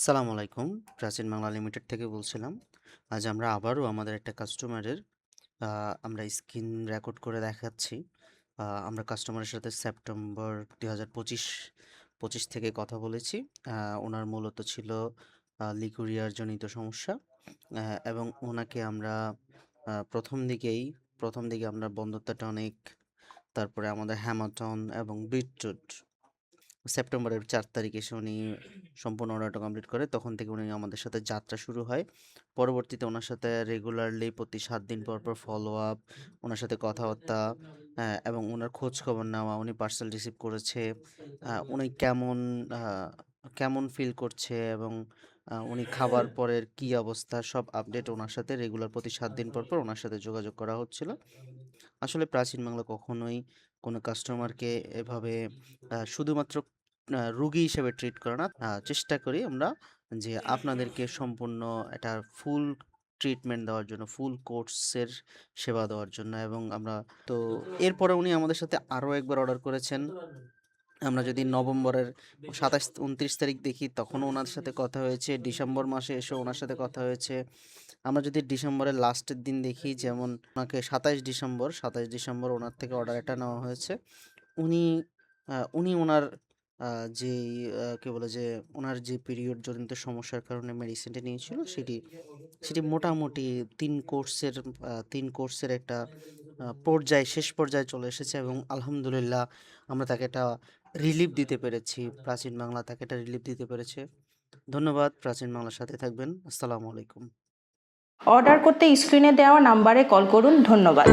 সালামু আলাইকুম। প্রাচীন বাংলা লিমিটেড থেকে বলছিলাম। আজ আমরা আবারও আমাদের একটা কাস্টমারের আ আমরা স্ক্রিন রেকর্ড করে দেখাচ্ছি। আমরা কাস্টমারের সাথে সেপ্টেম্বর ২০২৫ থেকে কথা বলেছি। আ উনার মূলত ছিল লিকুরিয়ার জনিত সমস্যা। আ এবং উনাকে আমরা ১ম দিকে আমরা বন্ধুত্ব টনিক, তারপরে আমাদের হ্যামাটন এবং বিটরুট সেপ্টেম্বরের ৪ তারিখে এসে উনি সম্পূর্ণ অর্ডারটা কমপ্লিট করে। তখন থেকে উনি আমাদের সাথে যাত্রা শুরু হয়। পরবর্তীতে উনার সাথে রেগুলারলি প্রতি ৭ দিন পর ফলো আপ, উনার সাথে কথাবার্তা, এবং উনার খোঁজ খবর নেওয়া, উনি পার্সেল রিসিভ করেছে, উনি আ কেমন ফিল করছে এবং উনি খাবার পরের কি অবস্থা সব আপডেট উনার সাথে রেগুলার প্রতি ৭ দিন পর উনার সাথে যোগাযোগ করা হচ্ছিল। আসলে প্রাচীন বাংলা কখনোই কোনো কাস্টমারকে এভাবে শুধুমাত্র রুগী হিসেবে ট্রিট করে না। চেষ্টা করি আমরা যে আপনাদেরকে সম্পূর্ণ একটা ফুল ট্রিটমেন্ট দেওয়ার জন্য, ফুল কোর্সের সেবা দেওয়ার জন্য এবং আমরা তো এরপরে উনি আমাদের সাথে আরো একবার অর্ডার করেছেন। আমরা যদি নভেম্বরের ২৭-২৯ তারিখ দেখি তখনও উনার সাথে কথা হয়েছে। ডিসেম্বর মাসে এসেও উনার সাথে কথা হয়েছে। আমরা যদি ডিসেম্বরের লাস্টের দিন দেখি যেমন ওনাকে ২৭ ডিসেম্বর ওনার থেকে অর্ডার একটা নেওয়া হয়েছে। উনি উনি উনার যেই কি বলে যে উনার যে পিরিয়ড জনিত সমস্যার কারণে মেডিসিনটা নিয়েছিল সেটি মোটামুটি ৩ কোর্সের একটা শেষ পর্যায়ে চলে এসেছে এবং আলহামদুলিল্লাহ আমরা তাকে একটা রিলিফ দিতে পেরেছি। প্রাচীন বাংলা তাকে একটা রিলিফ দিতে পেরেছে। ধন্যবাদ। প্রাচীন বাংলার সাথে থাকবেন। আসসালামু আলাইকুম। অর্ডার করতে স্ক্রিনে দেওয়া নাম্বারে কল করুন। ধন্যবাদ।